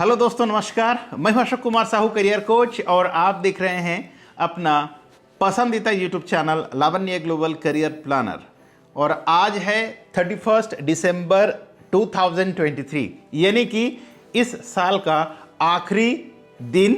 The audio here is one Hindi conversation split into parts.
हेलो दोस्तों, नमस्कार। मैं हूं अशोक कुमार साहू, करियर कोच, और आप देख रहे हैं अपना पसंदीदा यूट्यूब चैनल लावण्य ग्लोबल करियर प्लानर। और आज है 31 दिसंबर 2023, यानी कि इस साल का आखिरी दिन,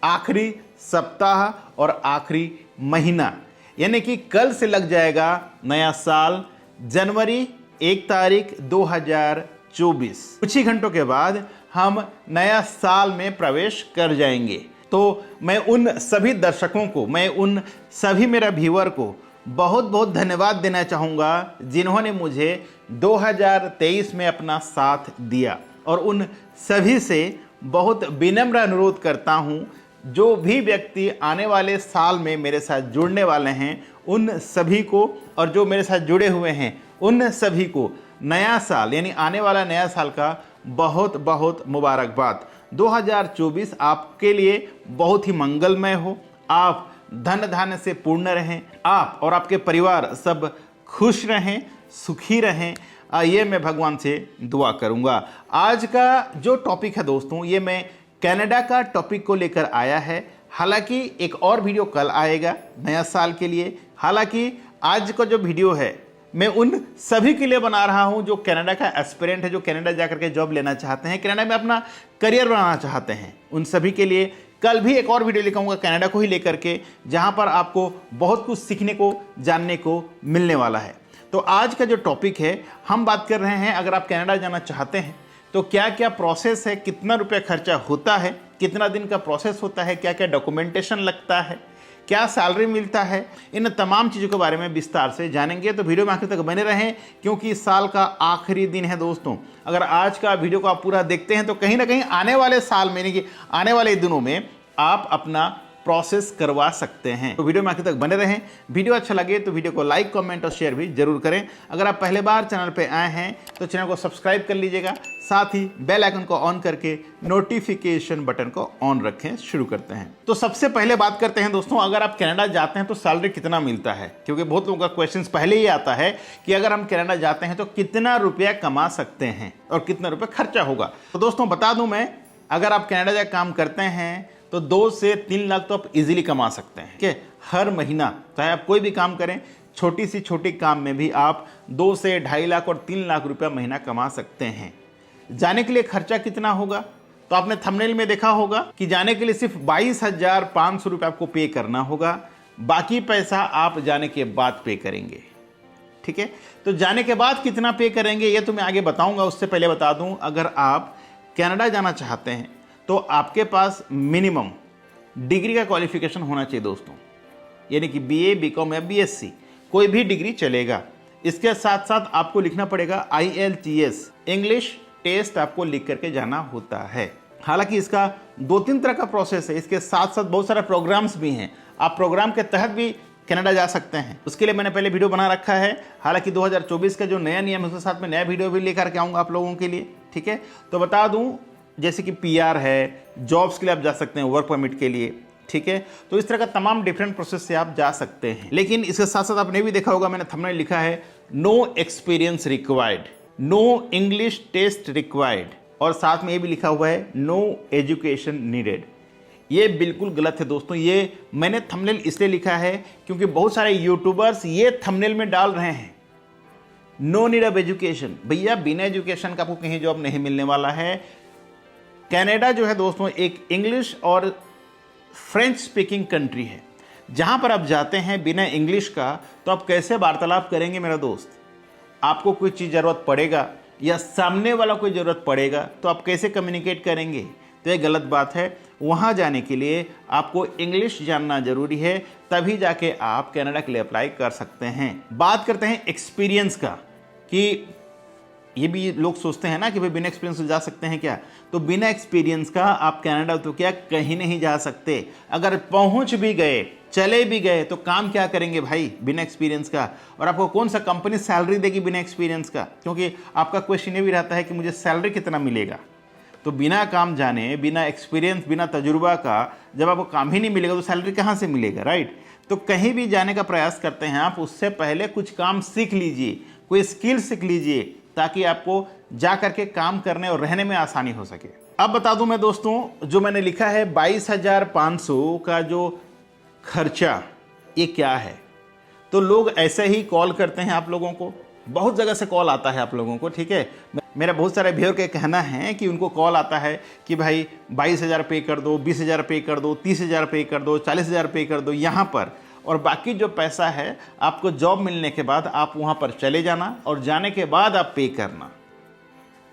आखिरी सप्ताह और आखिरी महीना, यानी कि कल से लग जाएगा नया साल, जनवरी 1 तारीख 2024। कुछ ही घंटों के बाद हम नया साल में प्रवेश कर जाएंगे। तो मैं उन सभी दर्शकों को, मैं उन सभी मेरा व्यूअर को बहुत बहुत धन्यवाद देना चाहूँगा जिन्होंने मुझे 2023 में अपना साथ दिया। और उन सभी से बहुत विनम्र अनुरोध करता हूँ, जो भी व्यक्ति आने वाले साल में मेरे साथ जुड़ने वाले हैं उन सभी को, और जो मेरे साथ जुड़े हुए हैं उन सभी को नया साल यानी आने वाला नया साल का बहुत बहुत मुबारकबाद। 2024 आपके लिए बहुत ही मंगलमय हो। आप धन धान्य से पूर्ण रहें, आप और आपके परिवार सब खुश रहें, सुखी रहें, ये मैं भगवान से दुआ करूंगा। आज का जो टॉपिक है दोस्तों, ये मैं कनाडा का टॉपिक को लेकर आया है। हालांकि एक और वीडियो कल आएगा नया साल के लिए। हालांकि आज का जो वीडियो है मैं उन सभी के लिए बना रहा हूं जो कनाडा का एस्पिरेंट है, जो कनाडा जाकर के जॉब लेना चाहते हैं, कनाडा में अपना करियर बनाना चाहते हैं। उन सभी के लिए कल भी एक और वीडियो लेकर कनाडा को ही लेकर के, जहां पर आपको बहुत कुछ सीखने को, जानने को मिलने वाला है। तो आज का जो टॉपिक है, हम बात कर रहे हैं अगर आप कनाडा जाना चाहते हैं तो क्या क्या प्रोसेस है, कितना रुपया खर्चा होता है, कितना दिन का प्रोसेस होता है, क्या क्या डॉक्यूमेंटेशन लगता है, क्या सैलरी मिलता है, इन तमाम चीज़ों के बारे में विस्तार से जानेंगे। तो वीडियो में आखिर तक बने रहें, क्योंकि इस साल का आखिरी दिन है दोस्तों। अगर आज का वीडियो को आप पूरा देखते हैं तो कहीं ना कहीं आने वाले साल में, यानी कि आने वाले दिनों में आप अपना प्रोसेस करवा सकते हैं। तो वीडियो में आखिर तक बने रहें। वीडियो अच्छा लगे तो वीडियो को लाइक, कमेंट और शेयर भी जरूर करें। अगर आप पहले बार चैनल पे आए हैं तो चैनल को सब्सक्राइब कर लीजिएगा, साथ ही बेल आइकन को ऑन करके नोटिफिकेशन बटन को ऑन रखें। शुरू करते हैं। तो सबसे पहले बात करते हैं दोस्तों, अगर आप कनाडा जाते हैं तो सैलरी कितना मिलता है, क्योंकि बहुत लोगों का क्वेश्चन पहले ही आता है कि अगर हम कनाडा जाते हैं तो कितना रुपया कमा सकते हैं और कितना रुपया खर्चा होगा। तो दोस्तों बता दूं मैं, अगर आप कनाडा जाकर काम करते हैं तो 2 से 3 लाख तो आप इजीली कमा सकते हैं। ठीक है, हर महीना चाहे आप कोई भी काम करें, छोटी सी छोटी काम में भी आप 2 से 2.5 लाख और 3 लाख रुपया महीना कमा सकते हैं। जाने के लिए खर्चा कितना होगा, तो आपने थंबनेल में देखा होगा कि जाने के लिए सिर्फ 22,500 रुपये आपको पे करना होगा। बाकी पैसा आप जाने के बाद पे करेंगे। ठीक है, तो जाने के बाद कितना पे करेंगे ये तो मैं आगे बताऊंगा। उससे पहले बता दूं, अगर आप कनाडा जाना चाहते हैं तो आपके पास मिनिमम डिग्री का क्वालिफिकेशन होना चाहिए दोस्तों, यानी कि बीए, बीकॉम या बीएससी, कोई भी डिग्री चलेगा। इसके साथ साथ आपको लिखना पड़ेगा IELTS इंग्लिश टेस्ट, आपको लिख करके जाना होता है। हालांकि इसका 2-3 तरह का प्रोसेस है। इसके साथ साथ बहुत सारे प्रोग्राम्स भी हैं, आप प्रोग्राम के तहत भी कनाडा जा सकते हैं। उसके लिए मैंने पहले वीडियो बना रखा है। हालांकि 2024 का जो नया नियम है उसके साथ में नया वीडियो भी लेकर के आऊँगा आप लोगों के लिए। ठीक है, तो बता दूँ, जैसे कि PR है, जॉब्स के लिए आप जा सकते हैं, वर्क परमिट के लिए। ठीक है, तो इस तरह का तमाम डिफरेंट प्रोसेस से आप जा सकते हैं। लेकिन इसके साथ साथ आपने भी देखा होगा, मैंने थंबनेल लिखा है no experience required, no English test required, और साथ में ये भी लिखा हुआ है नो एजुकेशन नीडेड। ये बिल्कुल गलत है दोस्तों। ये मैंने थंबनेल इसलिए लिखा है क्योंकि बहुत सारे यूट्यूबर्स ये थंबनेल में डाल रहे हैं नो नीड ऑफ एजुकेशन। भैया, बिना एजुकेशन का आपको कहीं जॉब नहीं मिलने वाला है। कनाडा जो है दोस्तों एक इंग्लिश और फ्रेंच स्पीकिंग कंट्री है। जहां पर आप जाते हैं बिना इंग्लिश का, तो आप कैसे वार्तालाप करेंगे मेरा दोस्त? आपको कोई चीज़ ज़रूरत पड़ेगा या सामने वाला कोई ज़रूरत पड़ेगा तो आप कैसे कम्युनिकेट करेंगे? तो ये गलत बात है। वहाँ जाने के लिए आपको इंग्लिश जानना ज़रूरी है, तभी जाके आप कनाडा के लिए अप्लाई कर सकते हैं। बात करते हैं एक्सपीरियंस का, कि ये भी लोग सोचते हैं ना कि भाई बिना एक्सपीरियंस से जा सकते हैं क्या? तो बिना एक्सपीरियंस का आप कनाडा तो क्या कहीं नहीं जा सकते। अगर पहुंच भी गए, चले भी गए, तो काम क्या करेंगे भाई बिना एक्सपीरियंस का? और आपको कौन सा कंपनी सैलरी देगी बिना एक्सपीरियंस का? क्योंकि आपका क्वेश्चन ये भी रहता है कि मुझे सैलरी कितना मिलेगा। तो बिना काम जाने, बिना एक्सपीरियंस, बिना तजुर्बा का जब आपको काम ही नहीं मिलेगा तो सैलरी कहाँ से मिलेगा, राइट? तो कहीं भी जाने का प्रयास करते हैं आप, उससे पहले कुछ काम सीख लीजिए, कोई स्किल सीख लीजिए, ताकि आपको जा करके काम करने और रहने में आसानी हो सके। अब बता दूं मैं दोस्तों, जो मैंने लिखा है 22,500 का जो खर्चा, ये क्या है? तो लोग ऐसे ही कॉल करते हैं आप लोगों को, बहुत जगह से कॉल आता है आप लोगों को, ठीक है। मेरा बहुत सारे व्यूअर के कहना है कि उनको कॉल आता है कि भाई 22,000 पे कर दो, 20,000 पे कर दो, 30,000 पे कर दो, 40,000 पे कर दो यहाँ पर, और बाकी जो पैसा है आपको जॉब मिलने के बाद आप वहाँ पर चले जाना और जाने के बाद आप पे करना।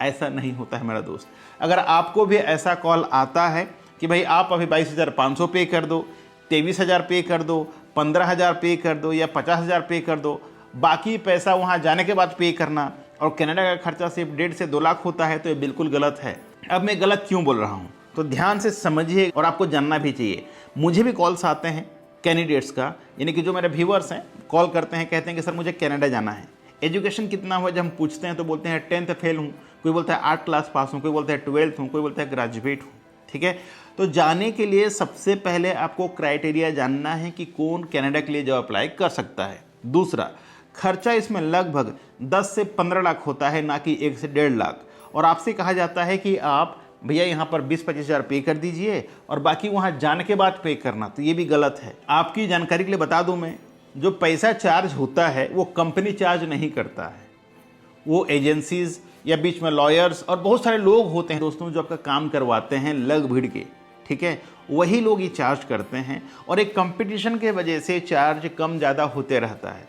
ऐसा नहीं होता है मेरा दोस्त। अगर आपको भी ऐसा कॉल आता है कि भाई आप अभी 22,500 पे कर दो, 23,000 पे कर दो, 15,000 पे कर दो या 50,000 पे कर दो, बाकी पैसा वहाँ जाने के बाद पे करना, और कनाडा का खर्चा सिर्फ 1.5 से 2 लाख होता है, तो ये बिल्कुल गलत है। अब मैं गलत क्यों बोल रहा हूँ, तो ध्यान से समझिए, और आपको जानना भी चाहिए। मुझे भी कॉल्स आते हैं कैंडिडेट्स का, यानी कि जो मेरे व्यूअर्स हैं कॉल करते हैं, कहते हैं कि सर मुझे कनाडा जाना है, एजुकेशन कितना हुआ, जब हम पूछते हैं तो बोलते हैं 10th फेल हूँ, कोई बोलता है 8 क्लास पास हूँ, कोई बोलता है 12th हूँ, कोई बोलता है ग्रेजुएट हूँ, ठीक है। तो जाने के लिए सबसे पहले आपको क्राइटेरिया जानना है कि कौन कनाडा के लिए जॉब अप्लाई कर सकता है। दूसरा, खर्चा इसमें लगभग 10 से 15 लाख होता है, ना कि 1 से 1.5 लाख। और आपसे कहा जाता है कि आप भैया यहाँ पर 20-25 हज़ार पे कर दीजिए और बाकी वहाँ जाने के बाद पे करना, तो ये भी गलत है। आपकी जानकारी के लिए बता दूँ मैं, जो पैसा चार्ज होता है वो कंपनी चार्ज नहीं करता है, वो एजेंसीज या बीच में लॉयर्स और बहुत सारे लोग होते हैं दोस्तों जो आपका काम करवाते हैं लग भिड़ के, ठीक है, वही लोग ये चार्ज करते हैं। और एक कंपटीशन के वजह से चार्ज कम ज़्यादा होते रहता है,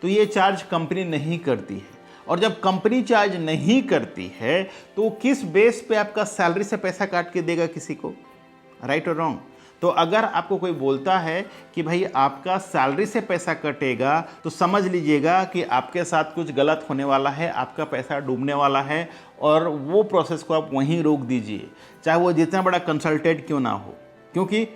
तो ये चार्ज कंपनी नहीं करती है। और जब कंपनी चार्ज नहीं करती है तो किस बेस पे आपका सैलरी से पैसा काट के देगा किसी को, राइट और रॉन्ग? तो अगर आपको कोई बोलता है कि भाई आपका सैलरी से पैसा कटेगा, तो समझ लीजिएगा कि आपके साथ कुछ गलत होने वाला है, आपका पैसा डूबने वाला है, और वो प्रोसेस को आप वहीं रोक दीजिए, चाहे वो जितना बड़ा कंसल्टेंट क्यों ना हो। क्योंकि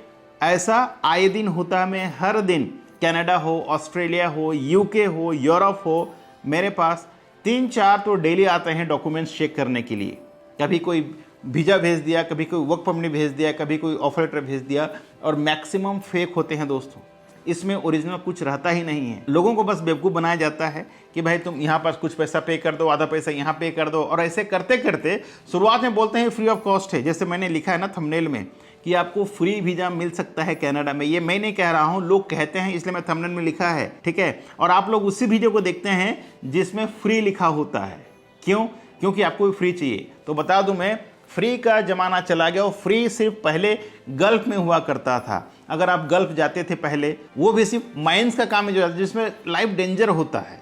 ऐसा आए दिन होता है, मैं हर दिन कनाडा हो, ऑस्ट्रेलिया हो, यूके हो, यूरोप हो, मेरे पास 3-4 तो डेली आते हैं डॉक्यूमेंट्स चेक करने के लिए। कभी कोई वीज़ा भेज दिया, कभी कोई वर्क परमिट भेज दिया, कभी कोई ऑफर लेटर भेज दिया, और मैक्सिमम फेक होते हैं दोस्तों। इसमें ओरिजिनल कुछ रहता ही नहीं है। लोगों को बस बेवकूफ़ बनाया जाता है कि भाई तुम यहाँ पर कुछ पैसा पे कर दो, आधा पैसा यहाँ पे कर दो, और ऐसे करते करते शुरुआत में बोलते हैं फ्री ऑफ कॉस्ट है। जैसे मैंने लिखा है ना थंबनेल में कि आपको फ्री वीज़ा मिल सकता है कनाडा में, ये मैं नहीं कह रहा हूँ, लोग कहते हैं, इसलिए मैं थंबनेल में लिखा है, ठीक है। और आप लोग उसी वीडियो को देखते हैं जिसमें फ्री लिखा होता है। क्यों? क्योंकि आपको फ्री चाहिए। तो बता दूं मैं, फ्री का ज़माना चला गया। और फ्री सिर्फ पहले गल्फ में हुआ करता था। अगर आप गल्फ जाते थे पहले, वो भी सिर्फ माइंस का काम है जो जिसमें लाइफ डेंजर होता है,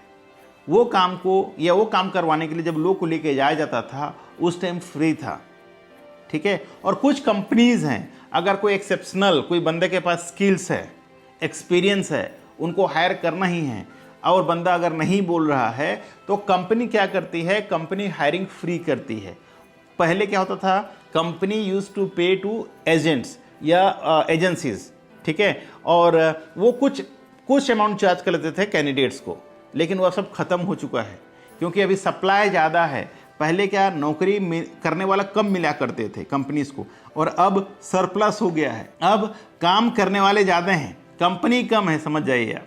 वो काम को या वो काम करवाने के लिए जब लोग को लेके जाया जाता था, उस टाइम फ्री था, ठीक है। और कुछ कंपनीज हैं, अगर कोई एक्सेप्शनल कोई बंदे के पास स्किल्स है, एक्सपीरियंस है, उनको हायर करना ही है, और बंदा अगर नहीं बोल रहा है तो कंपनी क्या करती है, कंपनी हायरिंग फ्री करती है। पहले क्या होता था, कंपनी यूज टू पे टू एजेंट्स या एजेंसीज, ठीक है, और वो कुछ अमाउंट चार्ज कर लेते थे कैंडिडेट्स को, लेकिन वह सब खत्म हो चुका है क्योंकि अभी सप्लाई ज़्यादा है। पहले क्या, नौकरी करने वाला कम मिला करते थे कंपनीज को, और अब सरप्लस हो गया है। अब काम करने वाले ज़्यादा हैं, कंपनी कम है, समझ जाइए आप,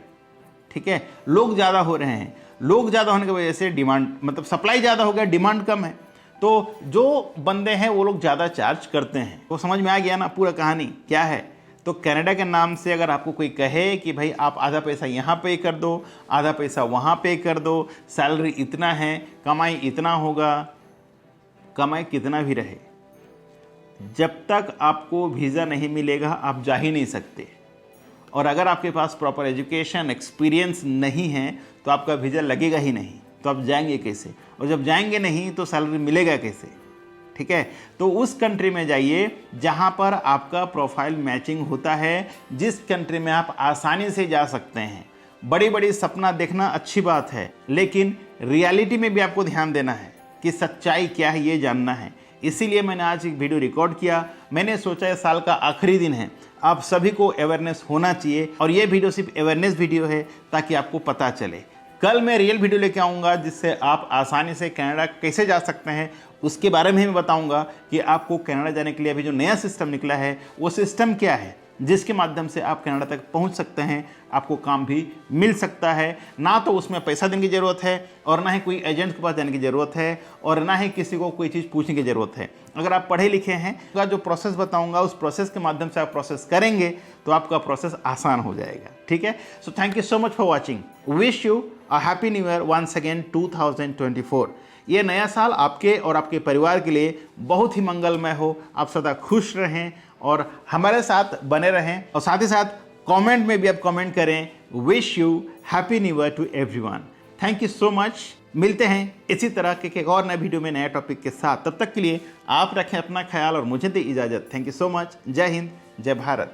ठीक है। लोग ज़्यादा हो रहे हैं, लोग ज़्यादा होने की वजह से डिमांड, मतलब सप्लाई ज़्यादा हो गया, डिमांड कम है, तो जो बंदे हैं वो लोग ज़्यादा चार्ज करते हैं। तो समझ में आ गया ना पूरा कहानी क्या है। तो कनाडा के नाम से अगर आपको कोई कहे कि भाई आप आधा पैसा यहाँ पे कर दो, आधा पैसा वहाँ पे कर दो, सैलरी इतना है, कमाई इतना होगा, कमाई कितना भी रहे, जब तक आपको वीज़ा नहीं मिलेगा आप जा ही नहीं सकते। और अगर आपके पास प्रॉपर एजुकेशन एक्सपीरियंस नहीं है तो आपका वीज़ा लगेगा ही नहीं, तो आप जाएंगे कैसे? और जब जाएंगे नहीं तो सैलरी मिलेगा कैसे, ठीक है। तो उस कंट्री में जाइए जहां पर आपका प्रोफाइल मैचिंग होता है, जिस कंट्री में आप आसानी से जा सकते हैं। बड़ी बड़ी सपना देखना अच्छी बात है, लेकिन रियलिटी में भी आपको ध्यान देना है कि सच्चाई क्या है, ये जानना है। इसीलिए मैंने आज एक वीडियो रिकॉर्ड किया। मैंने सोचा है साल का आखिरी दिन है, आप सभी को अवेयरनेस होना चाहिए, और ये वीडियो सिर्फ अवेयरनेस वीडियो है ताकि आपको पता चले। कल मैं रियल वीडियो लेके आऊँगा जिससे आप आसानी से कनाडा कैसे जा सकते हैं उसके बारे में मैं बताऊंगा कि आपको कनाडा जाने के लिए अभी जो नया सिस्टम निकला है वो सिस्टम क्या है। जिसके माध्यम से आप कनाडा तक पहुंच सकते हैं, आपको काम भी मिल सकता है। ना तो उसमें पैसा देने की ज़रूरत है और ना ही कोई एजेंट के पास जाने की ज़रूरत है और ना ही किसी को कोई चीज़ पूछने की ज़रूरत है। अगर आप पढ़े लिखे हैं तो जो प्रोसेस बताऊंगा उस प्रोसेस के माध्यम से आप प्रोसेस करेंगे तो आपका प्रोसेस आसान हो जाएगा। ठीक है, so thank you so much for watching. Wish you a happy new year once again 2024। ये नया साल आपके और आपके परिवार के लिए बहुत ही मंगलमय हो। आप सदा खुश रहें और हमारे साथ बने रहें और साथ ही साथ कमेंट में भी आप कमेंट करें wish you happy new year to everyone. Thank you so much. मिलते हैं इसी तरह के एक और नए वीडियो में नए टॉपिक के साथ। तब तक के लिए आप रखें अपना ख्याल और मुझे दें इजाज़त। Thank you so much. जय हिंद, जय भारत।